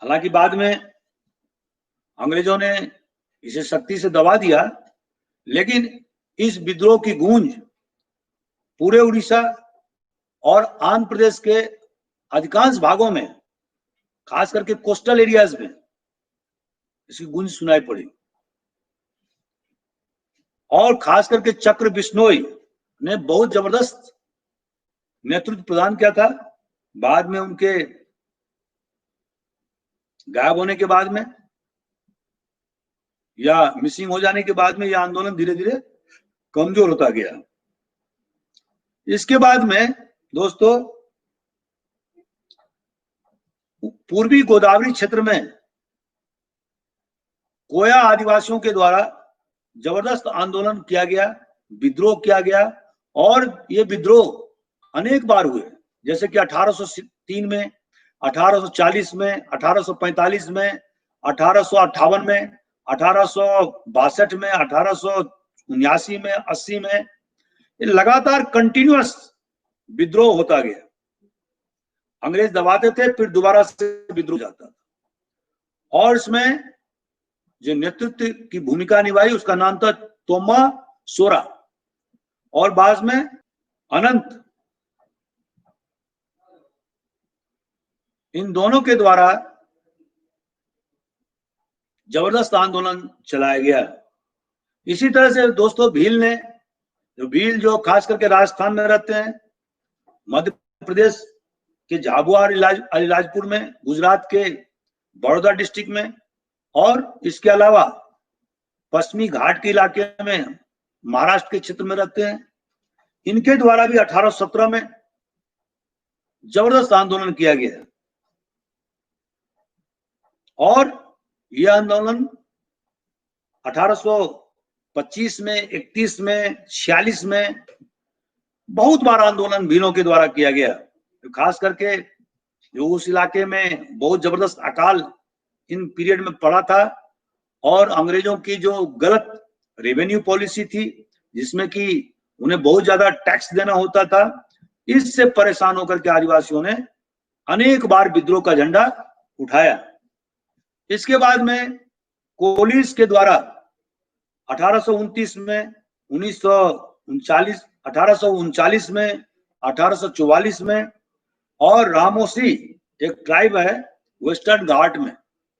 हालांकि बाद में अंग्रेजों ने इसे सख्ती से दबा दिया, लेकिन इस विद्रोह की गूंज पूरे उड़ीसा और आंध्र प्रदेश के अधिकांश भागों में, खास करके कोस्टल एरियाज में, इसकी गूंज सुनाई पड़ी। और खास करके चक्र बिश्नोई ने बहुत जबरदस्त नेतृत्व प्रदान किया था। बाद में उनके गायब होने के बाद में या मिसिंग हो जाने के बाद में यह आंदोलन धीरे धीरे कमजोर होता गया। इसके बाद में दोस्तों पूर्वी गोदावरी क्षेत्र में कोया आदिवासियों के द्वारा जबरदस्त आंदोलन किया गया, विद्रोह किया गया और ये विद्रोह अनेक बार हुए, जैसे कि 1803 में, 1840 में, 1845 में, 1858 में, 1862 में, 1879 में, 80 में, लगातार कंटिन्यूअस विद्रोह होता गया। अंग्रेज दबाते थे, फिर दोबारा से विद्रोह जाता था और इसमें जो नेतृत्व की भूमिका निभाई उसका नाम था तोमा सोरा और बाद में अनंत। इन दोनों के द्वारा जबरदस्त आंदोलन चलाया गया। इसी तरह से दोस्तों भील जो खास करके राजस्थान में रहते हैं, मध्य प्रदेश के झाबुआ अलीराजपुर में, गुजरात के बड़ौदा डिस्ट्रिक्ट में और इसके अलावा पश्चिमी घाट के इलाके में महाराष्ट्र के क्षेत्र में रहते हैं। इनके द्वारा भी 1817 में जबरदस्त आंदोलन किया गया और यह आंदोलन 1825 में, 31 में, 46 में बहुत बार आंदोलन भीलों के द्वारा किया गया। खास करके जो उस इलाके में बहुत जबरदस्त अकाल इन पीरियड में पड़ा था और अंग्रेजों की जो गलत रेवेन्यू पॉलिसी थी, जिसमें कि उन्हें बहुत ज्यादा टैक्स देना होता था, इससे परेशान होकर के आदिवासियों ने अनेक बार विद्रोह का झंडा उठाया। इसके बाद में कोलिस के द्वारा 1829 में, 1939, 1839 में, 1844 में और रामोसी एक ट्राइब है वेस्टर्न घाट में,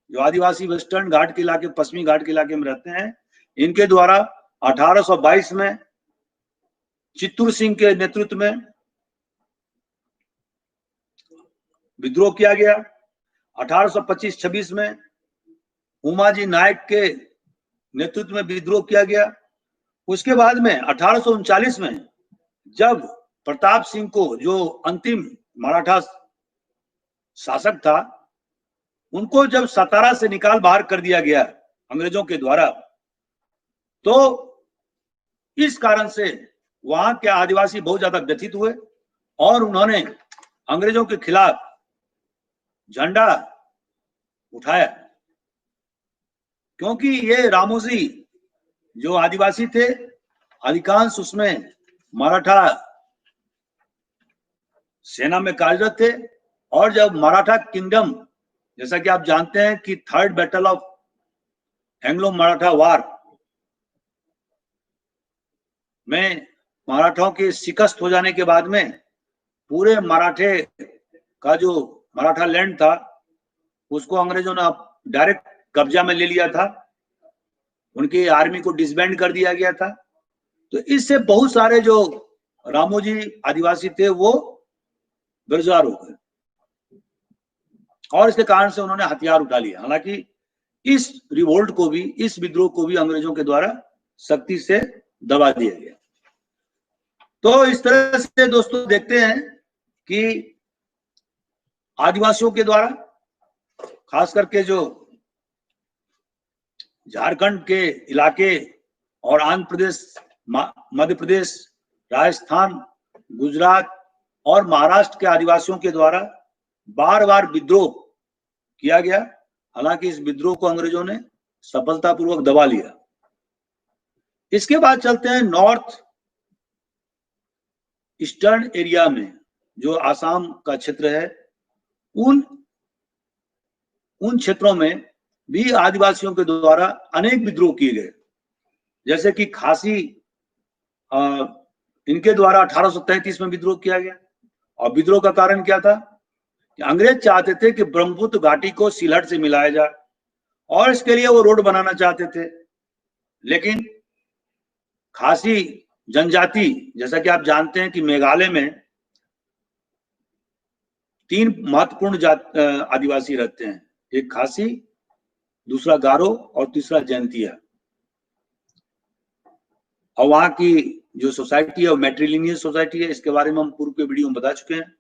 जो आदिवासी वेस्टर्न घाट के इलाके, पश्चिमी घाट के इलाके में रहते हैं, इनके द्वारा 1822 में चित्तूर सिंह के नेतृत्व में विद्रोह किया गया। 1825-26 में उमाजी नायक के नेतृत्व में विद्रोह किया गया उसके बाद में 1839 में जब प्रताप सिंह को, जो अंतिम मराठा शासक था, उनको जब सतारा से निकाल बाहर कर दिया गया अंग्रेजों के द्वारा, तो इस कारण से वहां के आदिवासी बहुत ज्यादा व्यथित हुए और उन्होंने अंग्रेजों के खिलाफ झंडा उठाया, क्योंकि ये रामोजी जो आदिवासी थे, अधिकांश उसमें मराठा सेना में कार्यरत थे। और जब मराठा किंगडम, जैसा कि आप जानते हैं कि third battle of Anglo Maratha war में मराठाओं के शिकस्त हो जाने के बाद में पूरे मराठे का जो मराठा लैंड था उसको अंग्रेजों ने डायरेक्ट कब्जा में ले लिया था, उनकी आर्मी को डिसबैंड कर दिया गया था। तो इससे बहुत सारे जो रामोजी आदिवासी थे वो बेरोजगार हो गए और इसके कारण से उन्होंने हथियार उठा लिया। हालांकि इस रिवोल्ट को भी, इस विद्रोह को भी अंग्रेजों के द्वारा सख्ती से दबा दिया गया। तो इस तरह से दोस्तों देखते हैं कि आदिवासियों के द्वारा, खास करके जो झारखंड के इलाके और आंध्र प्रदेश, मध्य प्रदेश, राजस्थान, गुजरात और महाराष्ट्र के आदिवासियों के द्वारा बार बार विद्रोह किया गया। हालांकि इस विद्रोह को अंग्रेजों ने सफलतापूर्वक दबा लिया। इसके बाद चलते हैं नॉर्थ ईस्टर्न एरिया में, जो आसाम का क्षेत्र है, उन क्षेत्रों में भी आदिवासियों के द्वारा अनेक विद्रोह किए गए। जैसे कि खासी, इनके द्वारा 1833 में विद्रोह किया गया। और विद्रोह का कारण क्या था कि अंग्रेज चाहते थे कि ब्रह्मपुत्र घाटी को सिलहट से मिलाया जाए और इसके लिए वो रोड बनाना चाहते थे। लेकिन खासी जनजाति, जैसा कि आप जानते हैं कि मेघालय में 3 महत्वपूर्ण आदिवासी रहते हैं, एक खासी, दूसरा गारो और तीसरा जैंतिया। और वहां की जो सोसाइटी है वो मैट्रिलिनियल सोसाइटी है। इसके बारे में हम पूर्व के वीडियो में बता चुके हैं।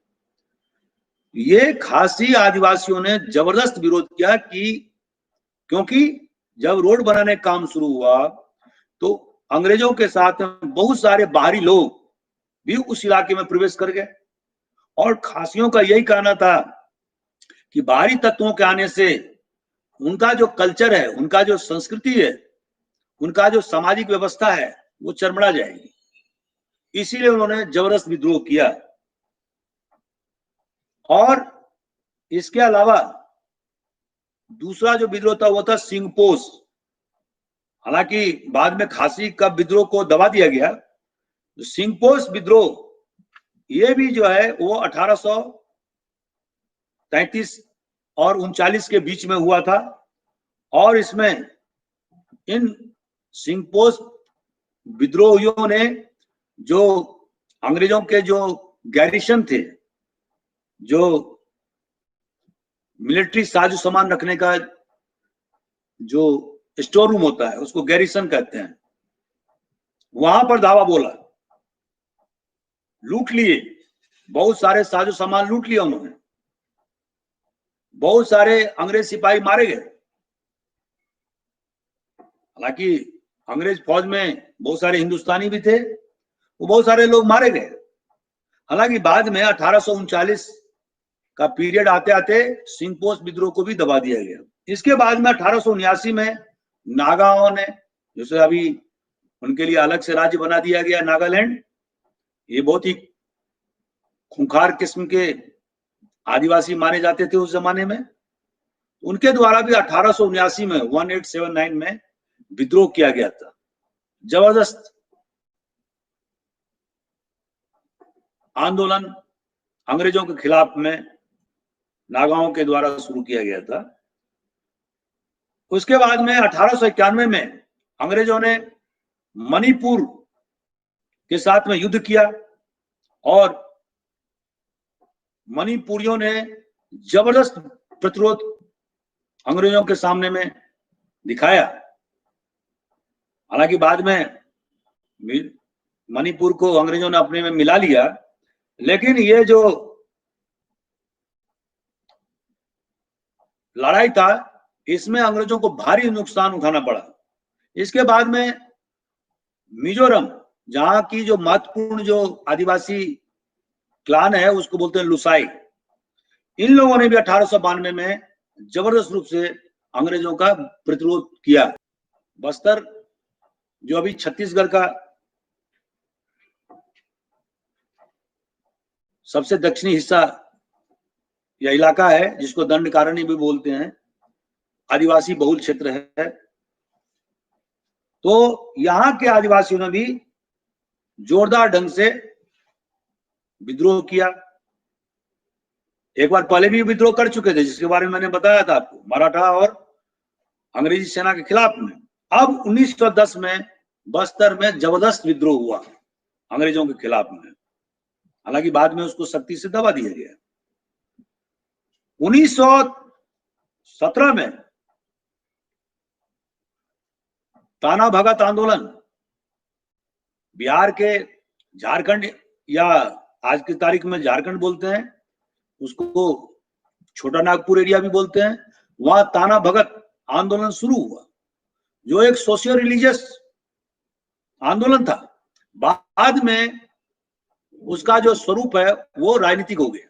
ये खासी आदिवासियों ने जबरदस्त विरोध किया क्योंकि जब रोड बनाने का काम शुरू हुआ तो अंग्रेजों के साथ बहुत सारे बाहरी लोग भी उस इलाके में प्रवेश कर गए और खासियों का यही कहना था कि बाहरी तत्वों के आने से उनका जो कल्चर है, उनका जो संस्कृति है, उनका जो सामाजिक व्यवस्था है वो चरमरा जाएगी। इसीलिए उन्होंने जबरदस्त विद्रोह किया। और इसके अलावा दूसरा जो विद्रोह था वो था सिंगपोस। हालांकि बाद में खासी का विद्रोह को दबा दिया गया। तो सिंगपोस विद्रोह ये भी जो है वो 1833 और 39 के बीच में हुआ था। और इसमें इन सिंगपोस विद्रोहियों ने जो अंग्रेजों के जो गैरिसन थे, जो मिलिट्री साजो सामान रखने का जो स्टोर रूम होता है उसको गैरिसन कहते हैं, वहां पर धावा बोला, लूट लिए, बहुत सारे साजो सामान लूट लिया उन्होंने, बहुत सारे अंग्रेज सिपाही मारे गए। हालांकि अंग्रेज फौज में बहुत सारे हिंदुस्तानी भी थे, वो बहुत सारे लोग मारे गए। हालांकि बाद में 1839 का पीरियड आते आते सिंगपोस विद्रोह को भी दबा दिया गया। इसके बाद में 1879 में नागाओं ने, जैसे अभी उनके लिए अलग से राज्य बना दिया गया नागालैंड, ये बहुत ही खूंखार किस्म के आदिवासी माने जाते थे उस जमाने में। उनके द्वारा भी 1879 में 1879 में विद्रोह किया गया था। जबरदस्त आंदोलन अंग्रेजों के खिलाफ में नागाओं के द्वारा शुरू किया गया था। उसके बाद में 1891 में अंग्रेजों ने मणिपुर के साथ में युद्ध किया और मणिपुरियों ने जबरदस्त प्रतिरोध अंग्रेजों के सामने में दिखाया। हालांकि बाद में मणिपुर को अंग्रेजों ने अपने में मिला लिया, लेकिन ये जो लड़ाई था इसमें अंग्रेजों को भारी नुकसान उठाना पड़ा। इसके बाद में मिजोरम, जहां की जो महत्वपूर्ण जो आदिवासी क्लान है उसको बोलते हैं लुसाई, इन लोगों ने भी 1892 में जबरदस्त रूप से अंग्रेजों का प्रतिरोध किया। बस्तर जो अभी छत्तीसगढ़ का सबसे दक्षिणी हिस्सा या इलाका है, जिसको दंडकारण्य भी बोलते हैं, आदिवासी बहुल क्षेत्र है, तो यहां के आदिवासियों ने भी जोरदार ढंग से विद्रोह किया। एक बार पहले भी विद्रोह कर चुके थे, जिसके बारे में मैंने बताया था आपको, मराठा और अंग्रेजी सेना के खिलाफ में। अब 1910 में बस्तर में जबरदस्त विद्रोह हुआ अंग्रेजों के खिलाफ में, हालांकि बाद में उसको सख्ती से दबा दिया गया। 1917 में ताना भगत आंदोलन, बिहार के झारखंड या आज की तारीख में झारखंड बोलते हैं, उसको छोटा नागपुर एरिया भी बोलते हैं, वहां ताना भगत आंदोलन शुरू हुआ, जो एक सोशियो रिलीजियस आंदोलन था। बाद में उसका जो स्वरूप है वो राजनीतिक हो गया,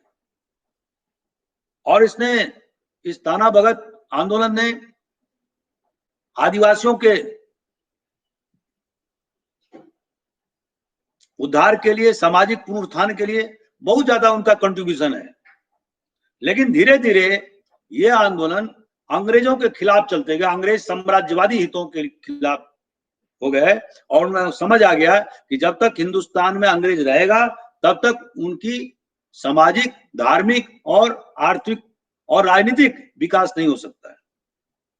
और इस ताना भगत आंदोलन ने आदिवासियों के उद्धार के लिए, सामाजिक पुनरुत्थान के लिए बहुत ज्यादा उनका कंट्रीब्यूशन है। लेकिन धीरे धीरे ये आंदोलन अंग्रेजों के खिलाफ चलते गए, अंग्रेज साम्राज्यवादी हितों के खिलाफ हो गए, और उन्हें समझ आ गया कि जब तक हिंदुस्तान में अंग्रेज रहेगा तब तक उनकी सामाजिक, धार्मिक और आर्थिक और राजनीतिक विकास नहीं हो सकता है।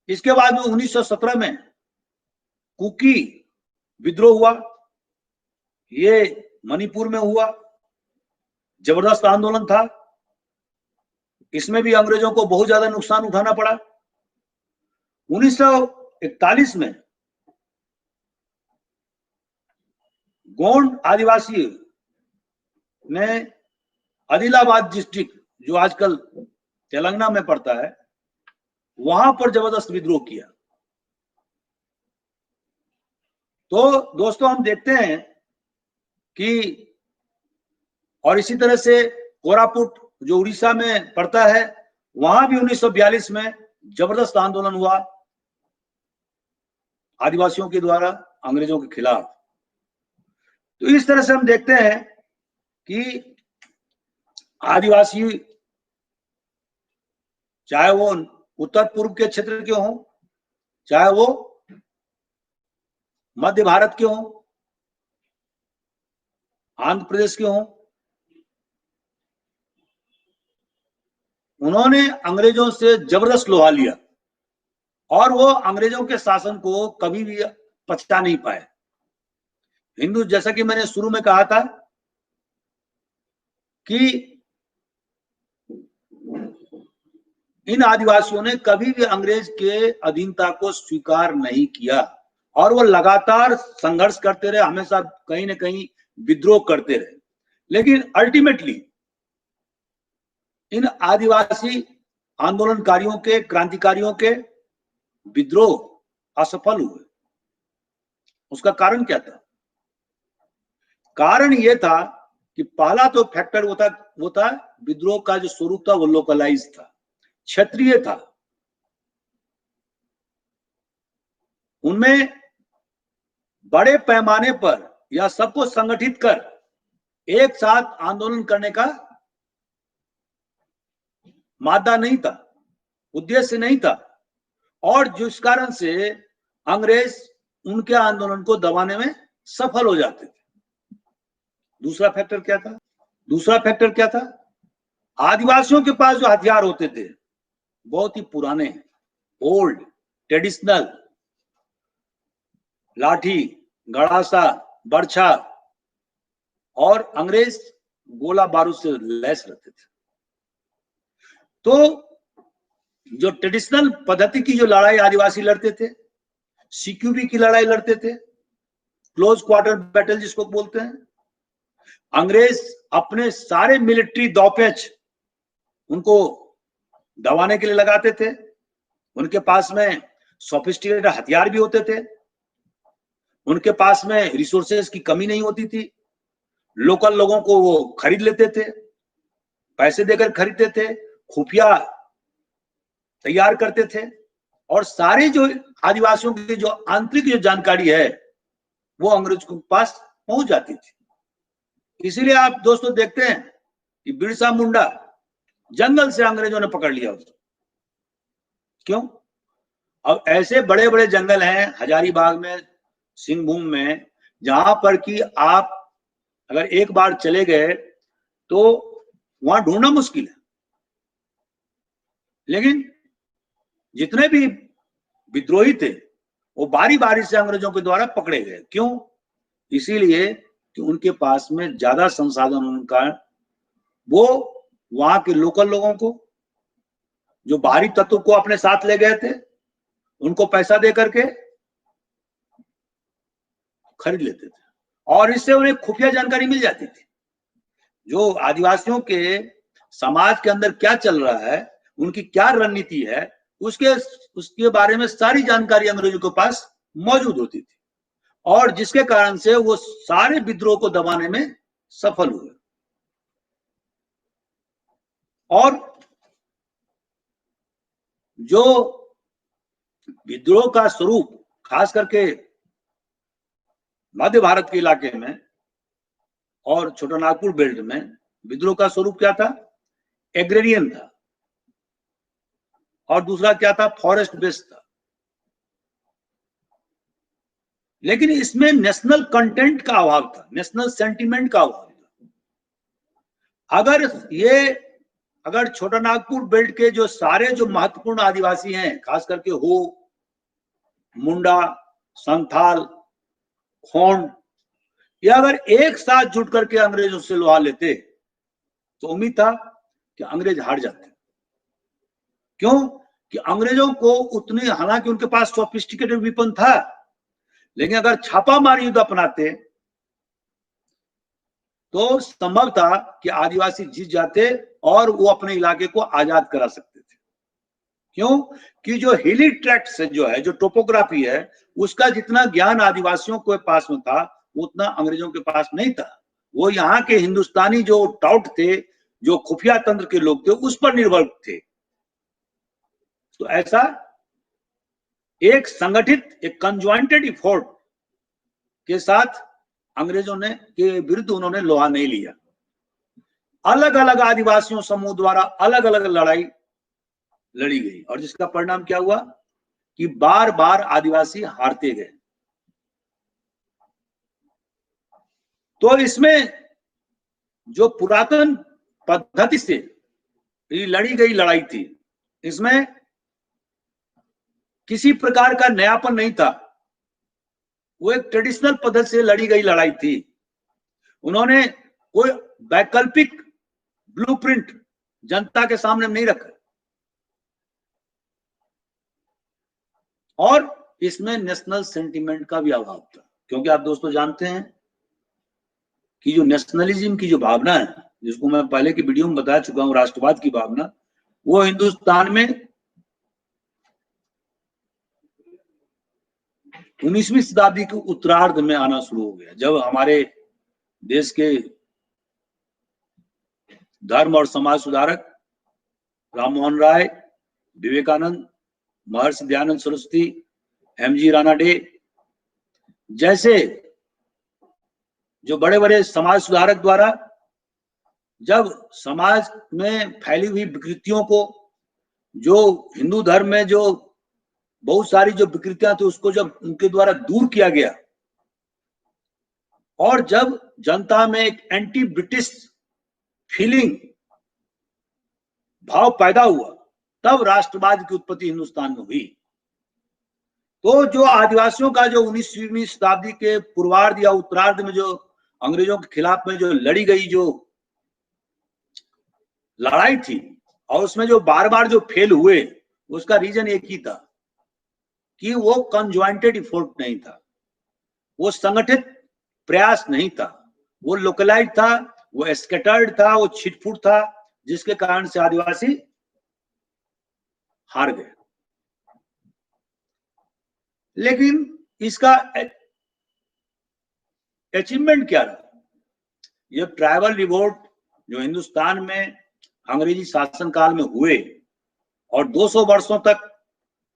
इसके बाद में 1917 में कुकी विद्रोह हुआ, ये मणिपुर में हुआ, जबरदस्त आंदोलन था, इसमें भी अंग्रेजों को बहुत ज्यादा नुकसान उठाना पड़ा। 1941 में गोंड आदिवासी ने आदिलाबाद डिस्ट्रिक्ट, जो आजकल तेलंगाना में पड़ता है, वहां पर जबरदस्त विद्रोह किया। तो दोस्तों हम देखते हैं कि, और इसी तरह से कोरापुट जो उड़ीसा में पड़ता है, वहां भी 1942 में जबरदस्त आंदोलन हुआ आदिवासियों के द्वारा अंग्रेजों के खिलाफ। तो इस तरह से हम देखते हैं कि आदिवासी, चाहे वो उत्तर पूर्व के क्षेत्र के हों, चाहे वो मध्य भारत के हों, आंध्र प्रदेश के हों, उन्होंने अंग्रेजों से जबरदस्त लोहा लिया, और वो अंग्रेजों के शासन को कभी भी पचा नहीं पाए। हिंदू, जैसा कि मैंने शुरू में कहा था कि इन आदिवासियों ने कभी भी अंग्रेज के अधीनता को स्वीकार नहीं किया, और वो लगातार संघर्ष करते रहे, हमेशा कहीं ना कहीं विद्रोह करते रहे। लेकिन अल्टीमेटली इन आदिवासी आंदोलनकारियों के, क्रांतिकारियों के विद्रोह असफल हुए। उसका कारण क्या था? कारण यह था कि पहला तो फैक्टर वो था विद्रोह का जो स्वरूप था वो लोकलाइज था, क्षेत्रीय था। उनमें बड़े पैमाने पर या सबको संगठित कर एक साथ आंदोलन करने का मादा नहीं था, उद्देश्य नहीं था, और जिस कारण से अंग्रेज उनके आंदोलन को दबाने में सफल हो जाते थे। दूसरा फैक्टर क्या था? दूसरा फैक्टर क्या था? आदिवासियों के पास जो हथियार होते थे बहुत ही पुराने, ओल्ड, ट्रेडिशनल, लाठी, गड़ासा, बर्छा, और अंग्रेज गोला बारूद से लैस रहते थे। तो जो ट्रेडिशनल पद्धति की जो लड़ाई आदिवासी लड़ते थे, सीक्यूबी की लड़ाई लड़ते थे, क्लोज क्वार्टर बैटल जिसको बोलते हैं। अंग्रेज अपने सारे मिलिट्री दौपेच उनको दबाने के लिए लगाते थे। उनके पास में सोफिस्टिकेटेड हथियार भी होते थे, उनके पास में रिसोर्सेज की कमी नहीं होती थी। लोकल लोगों को वो खरीद लेते थे, पैसे देकर खरीदते थे, खुफिया तैयार करते थे, और सारी जो आदिवासियों की जो आंतरिक जो जानकारी है वो अंग्रेजों के पास पहुंच जाती थी। इसीलिए आप दोस्तों देखते हैं कि बिरसा मुंडा जंगल से अंग्रेजों ने पकड़ लिया उसको। क्यों? अब ऐसे बड़े बड़े जंगल हैं हजारीबाग में, सिंहभूम में, जहां पर कि आप अगर एक बार चले गए तो वहां ढूंढना मुश्किल है। लेकिन जितने भी विद्रोही थे वो बारी बारी से अंग्रेजों के द्वारा पकड़े गए। क्यों? इसीलिए कि उनके पास में ज्यादा संसाधन उनका, वो वहां के लोकल लोगों को, जो बाहरी तत्व को अपने साथ ले गए थे, उनको पैसा दे करके खरीद लेते थे, और इससे उन्हें खुफिया जानकारी मिल जाती थी। जो आदिवासियों के समाज के अंदर क्या चल रहा है, उनकी क्या रणनीति है, उसके बारे में सारी जानकारी अंग्रेजों के पास मौजूद होती थी, और जिसके कारण से वो सारे विद्रोह को दबाने में सफल हुए। और जो विद्रोह का स्वरूप खास करके मध्य भारत के इलाके में और छोटानागपुर बेल्ट में विद्रोह का स्वरूप क्या था? एग्रेरियन था, और दूसरा क्या था? फॉरेस्ट बेस्ड था। लेकिन इसमें नेशनल कंटेंट का अभाव था, नेशनल सेंटिमेंट का अभाव था। अगर छोटानागपुर बेल्ट के जो सारे जो महत्वपूर्ण आदिवासी हैं, खास करके हो, मुंडा, संथाल, खोंड, ये अगर एक साथ जुट करके अंग्रेजों से लड़ा लेते तो उम्मीद था कि अंग्रेज हार जाते। क्यों? कि अंग्रेजों को उतने, हालांकि उनके पास सोफिस्टिकेटेड वेपन था, लेकिन अगर छापामारी युद्ध अपनाते तो संभव था कि आदिवासी जीत जाते और वो अपने इलाके को आजाद करा सकते थे। क्यों? कि जो हिली ट्रैक्ट से जो है, जो टोपोग्राफी है, उसका जितना ज्ञान आदिवासियों के पास में था उतना अंग्रेजों के पास नहीं था। वो यहाँ के हिंदुस्तानी जो टाउट थे, जो खुफिया तंत्र के लोग थे, उस पर निर्भर थे। तो ऐसा एक संगठित, एक कंजॉइंटेड इफोर्ट के साथ अंग्रेजों ने के विरुद्ध उन्होंने लोहा नहीं लिया। अलग अलग आदिवासियों समूह द्वारा अलग अलग लड़ाई लड़ी गई, और जिसका परिणाम क्या हुआ कि बार बार आदिवासी हारते गए। तो इसमें जो पुरातन पद्धति से लड़ी गई लड़ाई थी, इसमें किसी प्रकार का नयापन नहीं था। वो एक ट्रेडिशनल पद्धति से लड़ी गई लड़ाई थी। उन्होंने कोई वैकल्पिक ब्लूप्रिंट जनता के सामने नहीं रखा, और इसमें नेशनल सेंटिमेंट का भी अभाव था। क्योंकि आप दोस्तों जानते हैं कि जो नेशनलिज्म की जो भावना है, जिसको मैं पहले की वीडियो में बता चुका हूं, राष्ट्रवाद की भावना, वो हिंदुस्तान में 19वीं शताब्दी के उत्तरार्ध में आना शुरू हो गया, जब हमारे देश के धर्म और समाज सुधारक राम मोहन राय, विवेकानंद, महर्षि दयानंद सरस्वती, एमजी रानाडे जैसे जो बड़े बड़े समाज सुधारक द्वारा जब समाज में फैली हुई विकृतियों को, जो हिंदू धर्म में जो बहुत सारी जो विकृतियां थी, उसको जब उनके द्वारा दूर किया गया, और जब जनता में एक एंटी ब्रिटिश फीलिंग भाव पैदा हुआ, तब राष्ट्रवाद की उत्पत्ति हिंदुस्तान में हुई। तो जो आदिवासियों का जो 19वीं शताब्दी के पूर्वार्ध या उत्तरार्ध में जो अंग्रेजों के खिलाफ में जो लड़ी गई जो लड़ाई थी, और उसमें जो बार बार जो फेल हुए, उसका रीजन एक ही था कि वो कंजॉइंटेड इफोर्ट नहीं था। वो संगठित प्रयास नहीं था, वो लोकलाइज था, वो स्कैटर्ड था, वो छिटफुट था, जिसके कारण से आदिवासी हार गए। लेकिन इसका अचीवमेंट क्या रहा? ये ट्राइबल रिवोल्ट जो हिंदुस्तान में अंग्रेजी शासनकाल में हुए और 200 वर्षों तक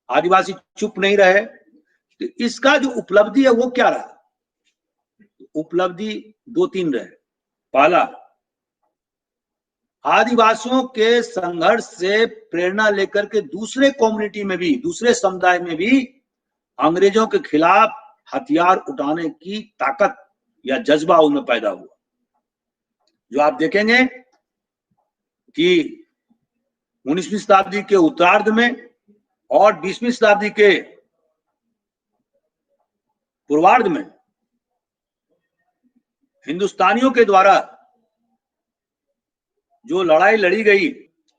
आदिवासी चुप नहीं रहे, तो इसका जो उपलब्धि है वो क्या रहा? उपलब्धि 2-3 रहे। पहला, आदिवासियों के संघर्ष से प्रेरणा लेकर के दूसरे कम्युनिटी में भी, दूसरे समुदाय में भी अंग्रेजों के खिलाफ हथियार उठाने की ताकत या जज्बा उनमें पैदा हुआ। जो आप देखेंगे कि 19वीं शताब्दी के उत्तरार्ध में और 20वीं शताब्दी के पूर्वार्ध में हिंदुस्तानियों के द्वारा जो लड़ाई लड़ी गई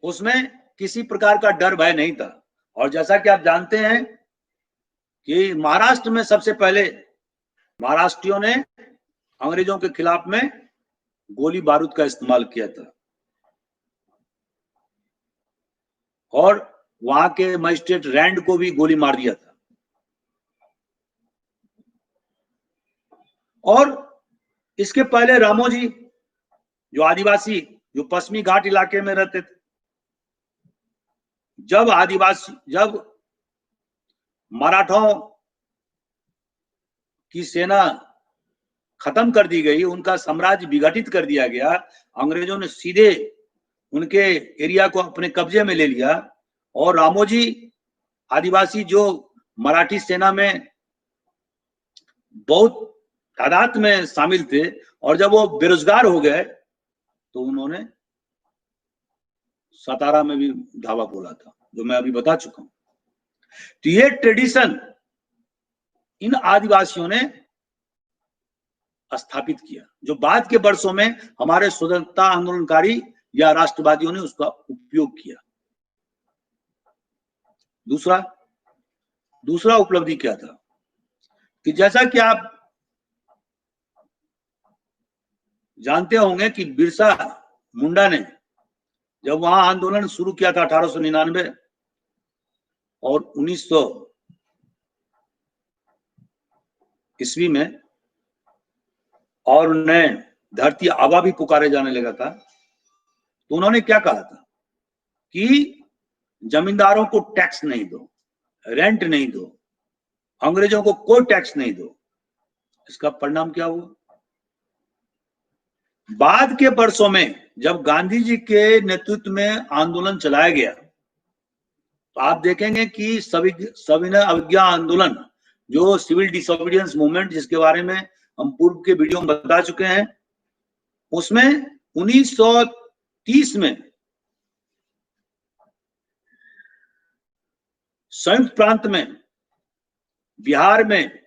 उसमें किसी प्रकार का डर भय नहीं था। और जैसा कि आप जानते हैं कि महाराष्ट्र में सबसे पहले महाराष्ट्रियों ने अंग्रेजों के खिलाफ में गोली बारूद का इस्तेमाल किया था और वहां के मजिस्ट्रेट रैंड को भी गोली मार दिया था। और इसके पहले रामोजी जो आदिवासी जो पश्चिमी घाट इलाके में रहते थे, जब मराठों की सेना खत्म कर दी गई, उनका साम्राज्य विघटित कर दिया गया, अंग्रेजों ने सीधे उनके एरिया को अपने कब्जे में ले लिया और रामोजी आदिवासी जो मराठी सेना में बहुत तादाद में शामिल थे और जब वो बेरोजगार हो गए तो उन्होंने सतारा में भी धावा बोला था, जो मैं अभी बता चुका हूं। तो ये ट्रेडिशन इन आदिवासियों ने स्थापित किया, जो बाद के वर्षों में हमारे स्वतंत्रता आंदोलनकारी या राष्ट्रवादियों ने उसका उपयोग किया। दूसरा उपलब्धि क्या था कि जैसा कि आप जानते होंगे कि बिरसा मुंडा ने जब वहां आंदोलन शुरू किया था 1899 और 1900 ईस्वी में, और उन्हें धरती आबा भी पुकारे जाने लगा था, तो उन्होंने क्या कहा था कि जमींदारों को टैक्स नहीं दो, रेंट नहीं दो, अंग्रेजों को कोई टैक्स नहीं दो। इसका परिणाम क्या हुआ? बाद के वर्षों में जब गांधी जी के नेतृत्व में आंदोलन चलाया गया तो आप देखेंगे कि सविनय अवज्ञा आंदोलन, जो सिविल डिसोबीडियंस मूवमेंट, जिसके बारे में हम पूर्व के वीडियो में बता चुके हैं, उसमें 1930 में संयुक्त प्रांत में, बिहार में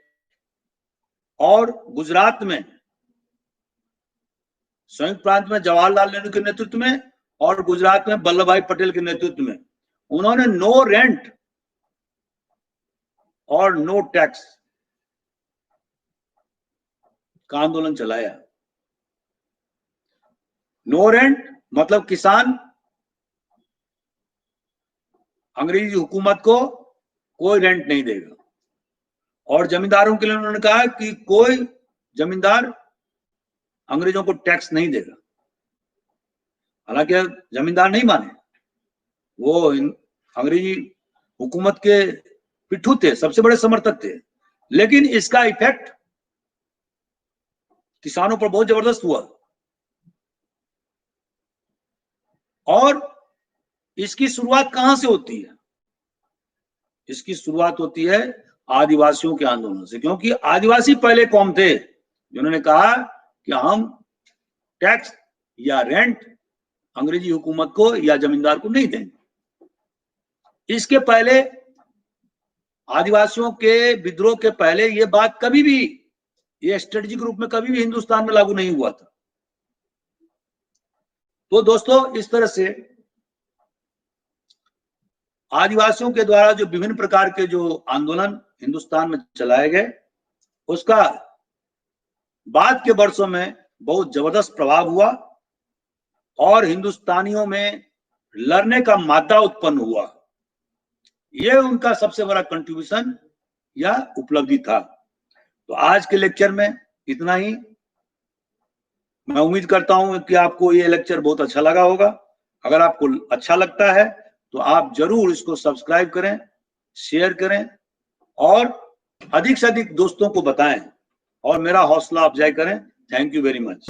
और गुजरात में, संयुक्त प्रांत में जवाहरलाल नेहरू के नेतृत्व में और गुजरात में वल्लभ भाई पटेल के नेतृत्व में उन्होंने नो रेंट और नो टैक्स का आंदोलन चलाया। नो रेंट मतलब किसान अंग्रेजी हुकूमत को कोई रेंट नहीं देगा, और जमींदारों के लिए उन्होंने कहा कि कोई जमींदार अंग्रेजों को टैक्स नहीं देगा। हालांकि जमींदार नहीं माने, वो अंग्रेजी हुकूमत के पिट्ठू थे, सबसे बड़े समर्थक थे, लेकिन इसका इफेक्ट किसानों पर बहुत जबरदस्त हुआ। और इसकी शुरुआत कहां से होती है? इसकी शुरुआत होती है आदिवासियों के आंदोलन से, क्योंकि आदिवासी पहले कौम थे जिन्होंने कहा कि हम टैक्स या रेंट अंग्रेजी हुकूमत को या जमींदार को नहीं देंगे। इसके पहले आदिवासियों के विद्रोह के पहले ये बात कभी भी, ये स्ट्रेटेजिक रूप में कभी भी हिंदुस्तान में लागू नहीं हुआ था। तो दोस्तों, इस तरह से आदिवासियों के द्वारा जो विभिन्न प्रकार के जो आंदोलन हिंदुस्तान में चलाए गए, उसका बाद के वर्षों में बहुत जबरदस्त प्रभाव हुआ और हिंदुस्तानियों में लड़ने का मादा उत्पन्न हुआ। यह उनका सबसे बड़ा कंट्रीब्यूशन या उपलब्धि था। तो आज के लेक्चर में इतना ही। मैं उम्मीद करता हूं कि आपको ये लेक्चर बहुत अच्छा लगा होगा। अगर आपको अच्छा लगता है तो आप जरूर इसको सब्सक्राइब करें, शेयर करें और अधिक से अधिक दोस्तों को बताएं और मेरा हौसला अफजाई करें। Thank you very much.